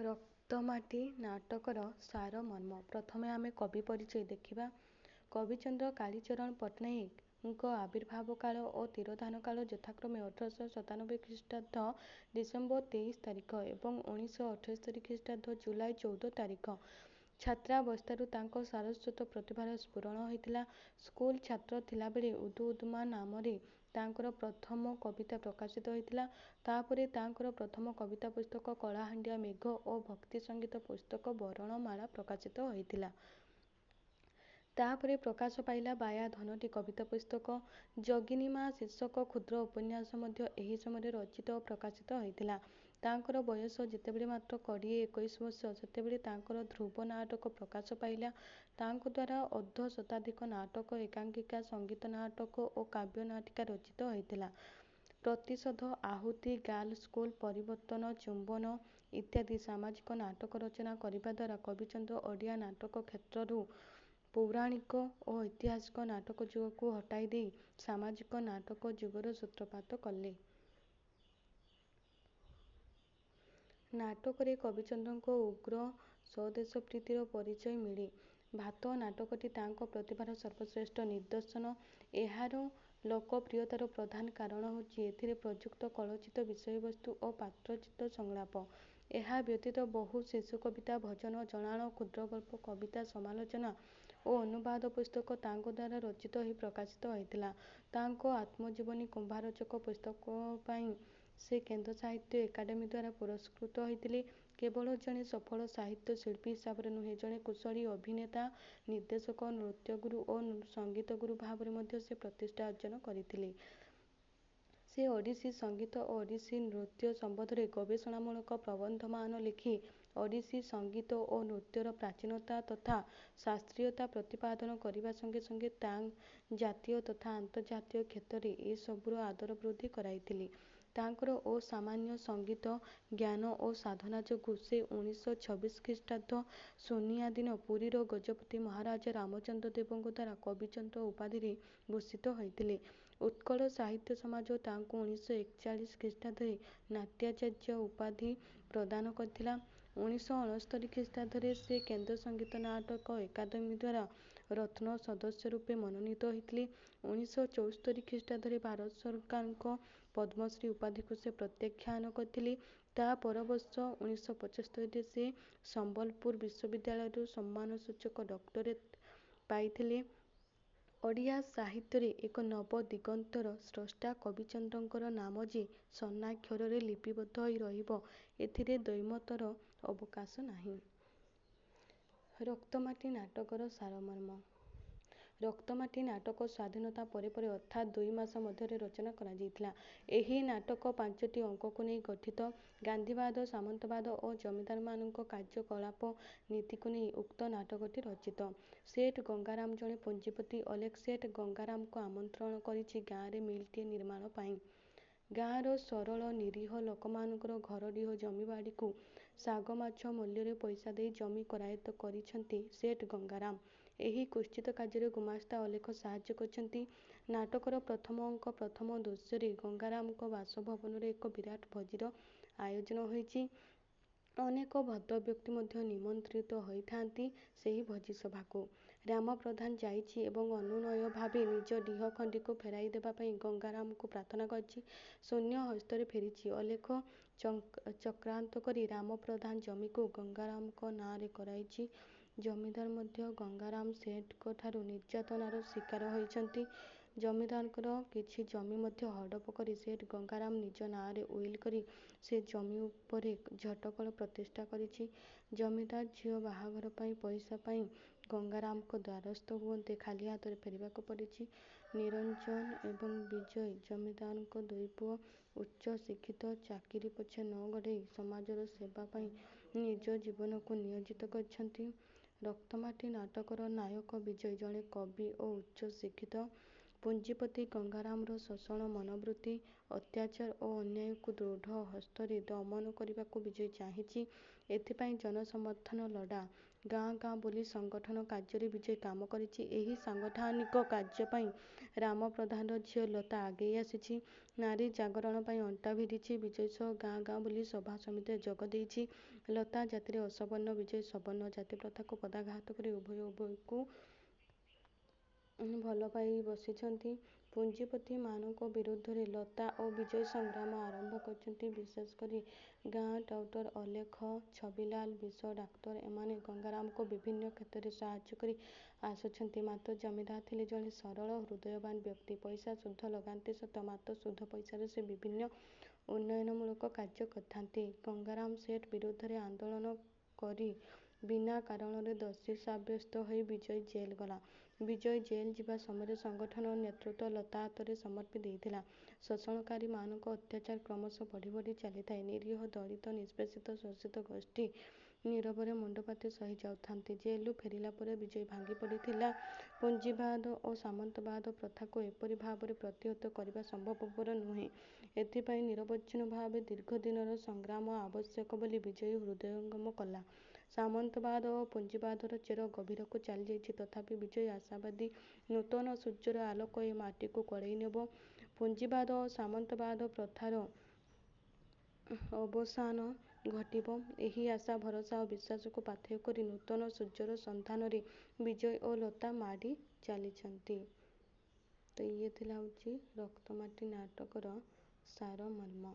ରକ୍ତମାଟି ନାଟକର ସାରମର୍ମ। ପ୍ରଥମେ ଆମେ କବି ପରିଚୟ ଦେଖିବା। କବିଚନ୍ଦ୍ର କାଳୀଚରଣ ପଟ୍ଟନାୟକଙ୍କ ଆବିର୍ଭାବ କାଳ ଓ ତିରୋଧାନ କାଳ ଯଥାକ୍ରମେ 1897 ଖ୍ରୀଷ୍ଟାବ୍ଦ ଡିସେମ୍ବର 23 ତାରିଖ ଏବଂ 1978 ଖ୍ରୀଷ୍ଟାବ୍ଦ ଜୁଲାଇ 14 ତାରିଖ। ଛାତ୍ରାବସ୍ଥାରୁ ତାଙ୍କ ସାରସ୍ୱତ ପ୍ରତିଭାର ସ୍ଫୁରଣ ହୋଇଥିଲା। ସ୍କୁଲ ଛାତ୍ର ଥିଲାବେଳେ ଉଦୁ ଉଦୁମା ନାମରେ ତାଙ୍କର ପ୍ରଥମ କବିତା ପ୍ରକାଶିତ ହୋଇଥିଲା। ତାପରେ ତାଙ୍କର ପ୍ରଥମ କବିତା ପୁସ୍ତକ କଳାହାଣ୍ଡିଆ ମେଘ ଓ ଭକ୍ତି ସଙ୍ଗୀତ ପୁସ୍ତକ ବରଣମାଳା ପ୍ରକାଶିତ ହୋଇଥିଲା। ତାପରେ ପ୍ରକାଶ ପାଇଲା ବାୟା ଧନଟି କବିତା ପୁସ୍ତକ। ଯୋଗିନୀମା ଶୀର୍ଷକ କ୍ଷୁଦ୍ର ଉପନ୍ୟାସ ମଧ୍ୟ ଏହି ସମୟରେ ରଚିତ ଓ ପ୍ରକାଶିତ ହୋଇଥିଲା। ତାଙ୍କର ବୟସ ଯେତେବେଳେ ମାତ୍ର 20-21 ବର୍ଷ ସେତେବେଳେ ତାଙ୍କର ଧ୍ରୁବ ନାଟକ ପ୍ରକାଶ ପାଇଲା। ତାଙ୍କ ଦ୍ୱାରା ଅର୍ଦ୍ଧ ଶତାଧିକ ନାଟକ, ଏକାଙ୍କିକା, ସଙ୍ଗୀତ ନାଟକ ଓ କାବ୍ୟ ନାଟିକା ରଚିତ ହୋଇଥିଲା। ପ୍ରତିଶୋଧ, ଆହୁତି, ଗାର୍ଲ ସ୍କୁଲ, ପରିବର୍ତ୍ତନ, ଚୁମ୍ବନ ଇତ୍ୟାଦି ସାମାଜିକ ନାଟକ ରଚନା କରିବା ଦ୍ୱାରା କବିଚନ୍ଦ୍ର ଓଡ଼ିଆ ନାଟକ କ୍ଷେତ୍ରରୁ ପୌରାଣିକ ଓ ଐତିହାସିକ ନାଟକ ଯୁଗକୁ ହଟାଇ ଦେଇ ସାମାଜିକ ନାଟକ ଯୁଗର ସୂତ୍ରପାତ କଲେ। ନାଟକରେ କବିଚନ୍ଦ୍ରଙ୍କ ଉଗ୍ର ସ୍ୱଦେଶପ୍ରୀତିର ପରିଚୟ ମିଳେ। ଭାତ ନାଟକଟି ତାଙ୍କ ପ୍ରତିଭାର ସର୍ବଶ୍ରେଷ୍ଠ ନିଦର୍ଶନ। ଏହାର ଲୋକପ୍ରିୟତାର ପ୍ରଧାନ କାରଣ ହେଉଛି ଏଥିରେ ପ୍ରଯୁକ୍ତ କଳଚିତ ବିଷୟବସ୍ତୁ ଓ ପାତ୍ରଚିତ୍ର ସଂଳାପ। ଏହା ବ୍ୟତୀତ ବହୁ ଶିଶୁ କବିତା, ଭଜନ, ଜଣାଣ, କ୍ଷୁଦ୍ରଗଳ୍ପ, କବିତା, ସମାଲୋଚନା ଓ ଅନୁବାଦ ପୁସ୍ତକ ତାଙ୍କ ଦ୍ୱାରା ରଚିତ ହୋଇ ପ୍ରକାଶିତ ହୋଇଥିଲା। ତାଙ୍କ ଆତ୍ମଜୀବନୀ କୁମ୍ଭୀରଚକ ପୁସ୍ତକ ପାଇଁ ସେ କେନ୍ଦ୍ର ସାହିତ୍ୟ ଏକାଡେମୀ ଦ୍ୱାରା ପୁରସ୍କୃତ ହୋଇଥିଲେ। କେବଳ ଜଣେ ସଫଳ ସାହିତ୍ୟ ଶିଳ୍ପୀ ହିସାବରେ ନୁହେଁ, ଜଣେ କୁଶଳୀ ଅଭିନେତା, ନିର୍ଦ୍ଦେଶକ, ନୃତ୍ୟଗୁରୁ ଓ ସଙ୍ଗୀତଗୁରୁ ଭାବରେ ମଧ୍ୟ ସେ ପ୍ରତିଷ୍ଠା ଅର୍ଜନ କରିଥିଲେ। ସେ ଓଡ଼ିଶୀ ସଙ୍ଗୀତ ଓ ଓଡ଼ିଶୀ ନୃତ୍ୟ ସମ୍ବନ୍ଧରେ ଗବେଷଣାମୂଳକ ପ୍ରବନ୍ଧମାନ ଲେଖି ଓଡ଼ିଶୀ ସଙ୍ଗୀତ ଓ ନୃତ୍ୟର ପ୍ରାଚୀନତା ତଥା ଶାସ୍ତ୍ରୀୟତା ପ୍ରତିପାଦନ କରିବା ସଙ୍ଗେ ସଙ୍ଗେ ଜାତୀୟ ତଥା ଆନ୍ତର୍ଜାତୀୟ କ୍ଷେତ୍ରରେ ଏସବୁର ଆଦର ବୃଦ୍ଧି କରାଇଥିଲେ। ତାଙ୍କର ଅସାମାନ୍ୟ ସଙ୍ଗୀତ ଜ୍ଞାନ ଓ ସାଧନା ଯୋଗୁଁ ସେ 1926 ଖ୍ରୀଷ୍ଟାବ୍ଦ ସୁନିଆ ଦିନ ପୁରୀର ଗଜପତି ମହାରାଜା ରାମଚନ୍ଦ୍ର ଦେବଙ୍କ ଦ୍ୱାରା କବିଚନ୍ଦ୍ର ଉପାଧିରେ ଭୂଷିତ ହୋଇଥିଲେ। ଉତ୍କଳ ସାହିତ୍ୟ ସମାଜ ତାଙ୍କୁ 1941 ଖ୍ରୀଷ୍ଟାବ୍ଦରେ ନାଟ୍ୟାଚାର୍ଯ୍ୟ ଉପାଧି ପ୍ରଦାନ କରିଥିଲା। 1969 ଖ୍ରୀଷ୍ଟାବ୍ଦରେ ସେ କେନ୍ଦ୍ର ସଙ୍ଗୀତ ନାଟକ ଏକାଡେମୀ ଦ୍ୱାରା ରତ୍ନ ସଦସ୍ୟ ରୂପେ ମନୋନୀତ ହୋଇଥିଲେ। 1974 ଖ୍ରୀଷ୍ଟାବ୍ଦରେ ଭାରତ ସରକାରଙ୍କ ପଦ୍ମଶ୍ରୀ ଉପାଧିକୁ ସେ ପ୍ରତ୍ୟାଖ୍ୟାନ କରିଥିଲେ। ତା ପର ବର୍ଷ 1975ରେ ସେ ସମ୍ବଲପୁର ବିଶ୍ୱବିଦ୍ୟାଳୟରୁ ସମ୍ମାନସୂଚକ ଡକ୍ଟରେଟ୍ ପାଇଥିଲେ। ଓଡ଼ିଆ ସାହିତ୍ୟରେ ଏକ ନବ ଦିଗନ୍ତର ସ୍ରଷ୍ଟା କବିଚନ୍ଦ୍ରଙ୍କର ନାମ ଯେ ସ୍ୱର୍ଣ୍ଣାକ୍ଷରରେ ଲିପିବଦ୍ଧ ହୋଇ ରହିବ ଏଥିରେ ଦ୍ୱୈମତର ଅବକାଶ ନାହିଁ। ରକ୍ତମାଟି ନାଟକର ସାରମର୍ମ। ରକ୍ତମାଟି ନାଟକ ସ୍ୱାଧୀନତା ପରେ ପରେ ଅର୍ଥାତ୍ 2 ମାସ ମଧ୍ୟରେ ରଚନା କରାଯାଇଥିଲା। ଏହି ନାଟକ 5ଟି ଅଙ୍କକୁ ନେଇ ଗଠିତ। ଗାନ୍ଧୀବାଦ, ସାମନ୍ତବାଦ ଓ ଜମିଦାରମାନଙ୍କ କାର୍ଯ୍ୟକଳାପ ନୀତିକୁ ନେଇ ଉକ୍ତ ନାଟକଟି ରଚିତ। ସେଠ ଗଙ୍ଗାରାମ ଜଣେ ପୁଞ୍ଜିପତି। ଅଲେଖ ସେଠ ଗଙ୍ଗାରାମଙ୍କୁ ଆମନ୍ତ୍ରଣ କରିଛି ଗାଁରେ ମିଲଟିଏ ନିର୍ମାଣ ପାଇଁ। ଗାଁର ସରଳ ନିରୀହ ଲୋକମାନଙ୍କର ଘରଡିହ ଜମିବାଡ଼ିକୁ ଶାଗ ମାଛ ମୂଲ୍ୟରେ ପଇସା ଦେଇ ଜମି କରାୟତ୍ତ କରିଛନ୍ତି ସେଠ ଗଙ୍ଗାରାମ। ଏହି କୁତ୍ସିତ କାର୍ଯ୍ୟରେ ଗୁମାସ୍ତା ଅଲେଖ ସାହାଯ୍ୟ କରିଛନ୍ତି। ନାଟକର ପ୍ରଥମ ଅଙ୍କ ପ୍ରଥମ ଦୃଶ୍ୟରେ ଗଙ୍ଗାରାମଙ୍କ ବାସଭବନରେ ଏକ ବିରାଟ ଭୋଜିର ଆୟୋଜନ ହୋଇଛି। ଅନେକ ଭଦ୍ରବ୍ୟକ୍ତି ମଧ୍ୟ ନିମନ୍ତ୍ରିତ ହୋଇଥାନ୍ତି ସେହି ଭୋଜିସଭାକୁ। ରାମ ପ୍ରଧାନ ଯାଇଛି ଏବଂ ଅନୁନୟ ଭାବେ ନିଜ ଡିହ ଖଣ୍ଡିକୁ ଫେରାଇ ଦେବା ପାଇଁ ଗଙ୍ଗାରାମଙ୍କୁ ପ୍ରାର୍ଥନା କରିଛି। ଶୂନ୍ୟ ହସ୍ତରେ ଫେରିଛି। ଅଲେଖ ଚକ୍ରାନ୍ତ କରି ରାମ ପ୍ରଧାନ ଜମିକୁ ଗଙ୍ଗାରାମଙ୍କ ନାଁରେ କରାଇଛି। ଜମିଦାର ମଧ୍ୟ ଗଙ୍ଗାରାମ ସେଠଙ୍କଠାରୁ ନିର୍ଯାତନାର ଶିକାର ହୋଇଛନ୍ତି। ଜମିଦାରଙ୍କର କିଛି ଜମି ମଧ୍ୟ ହଡପ କରି ସେଠ ଗଙ୍ଗାରାମ ନିଜ ନାଁରେ ଉଇଲ କରି ସେ ଜମି ଉପରେ ଝଟକଳ ପ୍ରତିଷ୍ଠା କରିଛି। ଜମିଦାର ଝିଅ ବାହାଘର ପାଇଁ ପଇସା ପାଇଁ ଗଙ୍ଗାରାମଙ୍କ ଦ୍ୱାରସ୍ଥ ହୁଅନ୍ତେ ଖାଲି ହାତରେ ଫେରିବାକୁ ପଡ଼ିଛି। ନିରଞ୍ଜନ ଏବଂ ବିଜୟ ଜମିଦାରଙ୍କ 2 ପୁଅ ଉଚ୍ଚ ଶିକ୍ଷିତ। ଚାକିରି ପଛେ ନ ଗୋଡ଼େଇ ସମାଜର ସେବା ପାଇଁ ନିଜ ଜୀବନକୁ ନିୟୋଜିତ କରିଛନ୍ତି। ରକ୍ତମାଟି ନାଟକର ନାୟକ ବିଜୟ ଜଣେ କବି ଓ ଉଚ୍ଚ ଶିକ୍ଷିତ। ପୁଞ୍ଜିପତି ଗଙ୍ଗାରାମର ଶୋଷଣ ମନୋବୃତ୍ତି, ଅତ୍ୟାଚାର ଓ ଅନ୍ୟାୟକୁ ଦୃଢ଼ ହସ୍ତରେ ଦମନ କରିବାକୁ ବିଜୟ ଚାହିଁଛି। ଏଥିପାଇଁ ଜନସମର୍ଥନ ଲୋଡ଼ା। ଗାଁ ଗାଁ ବୁଲି ସଂଗଠନ କାର୍ଯ୍ୟରେ ବିଜୟ କାମ କରିଛି। ଏହି ସାଂଗଠନିକ କାର୍ଯ୍ୟ ପାଇଁ ରାମ ପ୍ରଧାନର ଝିଅ ଲତା ଆଗେଇ ଆସିଛି। ନାରୀ ଜାଗରଣ ପାଇଁ ଅଣ୍ଟା ଭିଡ଼ିଛି। ବିଜୟ ସହ ଗାଁ ଗାଁ ବୁଲି ସଭା ସମିତିରେ ଯୋଗ ଦେଇଛି। ଲତା ଜାତିରେ ଅସବର୍ଣ୍ଣ, ବିଜୟ ସବର୍ଣ୍ଣ। ଜାତି ପ୍ରଥାକୁ ପଦାଘାତ କରି ଉଭୟ ଉଭୟକୁ ଭଲ ପାଇ ବସିଛନ୍ତି। ପୁଞ୍ଜିପତିମାନଙ୍କ ବିରୁଦ୍ଧରେ ଲତା ଓ ବିଜୟ ସଂଗ୍ରାମ ଆରମ୍ଭ କରିଛନ୍ତି। ବିଶେଷ କରି ଗାଁ ଟାଉଟର ଅଲେଖ, ଛବିଲାଲ, ବିଶ, ଡାକ୍ତର ଏମାନେ ଗଙ୍ଗାରାମକୁ ବିଭିନ୍ନ କ୍ଷେତ୍ରରେ ସାହାଯ୍ୟ କରି ଆସୁଛନ୍ତି। ମାତ୍ର ଜମିଦାର ଥିଲେ ଜଣେ ସରଳ ହୃଦୟବାନ ବ୍ୟକ୍ତି। ପଇସା ସୁଧ ଲଗାନ୍ତି ସତ, ମାତ୍ର ସୁଧ ପଇସାରେ ସେ ବିଭିନ୍ନ ଉନ୍ନୟନମୂଳକ କାର୍ଯ୍ୟ କରିଥାନ୍ତି। ଗଙ୍ଗାରାମ ସେଠ ବିରୁଦ୍ଧରେ ଆନ୍ଦୋଳନ କରି ବିନା କାରଣରେ ଦୋଷୀ ସାବ୍ୟସ୍ତ ହୋଇ ବିଜୟ ଜେଲ୍ ଗଲା। ବିଜୟ ଜେଲ୍ ଯିବା ସମୟରେ ସଂଗଠନର ନେତୃତ୍ୱ ଲତା ହାତରେ ସମର୍ପି ଦେଇଥିଲା। ଶୋଷଣକାରୀମାନଙ୍କ ଅତ୍ୟାଚାର କ୍ରମଶଃ ବଢ଼ି ବଢ଼ି ଚାଲିଥାଏ। ନିରୀହ, ଦଳିତ, ନିଷ୍ପେଷିତ, ଶୋଷିତ ଗୋଷ୍ଠୀ ନୀରବରେ ମୁଣ୍ଡପାତି ସହି ଯାଉଥାନ୍ତି। ଜେଲରୁ ଫେରିଲା ପରେ ବିଜୟ ଭାଙ୍ଗି ପଡ଼ିଥିଲା। ପୁଞ୍ଜିବାଦ ଓ ସାମନ୍ତବାଦ ପ୍ରଥାକୁ ଏପରି ଭାବରେ ପ୍ରତିହତ କରିବା ସମ୍ଭବପର ନୁହେଁ। ଏଥିପାଇଁ ନିରବଚ୍ଛିନ୍ନ ଭାବେ ଦୀର୍ଘ ଦିନର ସଂଗ୍ରାମ ଆବଶ୍ୟକ ବୋଲି ବିଜୟ ହୃଦୟଙ୍ଗମ କଲା। ସାମନ୍ତବାଦ ଓ ପୁଞ୍ଜିବାଦର ଚେର ଗଭୀରକୁ ଚାଲିଯାଇଛି। ତଥାପି ବିଜୟ ଆଶାବାଦୀ, ନୂତନ ସୂର୍ଯ୍ୟର ଆଲୋକ ଏ ମାଟିକୁ କଳେଇ ନେବ। ପୁଞ୍ଜିବାଦ ଓ ସାମନ୍ତବାଦ ପ୍ରଥାର ଅବସାନ ଘଟିବ। ଏହି ଆଶା, ଭରସା ଓ ବିଶ୍ୱାସକୁ ପାଥେୟ କରି ନୂତନ ସୂର୍ଯ୍ୟର ସନ୍ଧାନରେ ବିଜୟ ଓ ଲତା ମାଡ଼ି ଚାଲିଛନ୍ତି। ତ ଇଏ ଥିଲା ରକ୍ତମାଟି ନାଟକର ସାରମର୍ମ।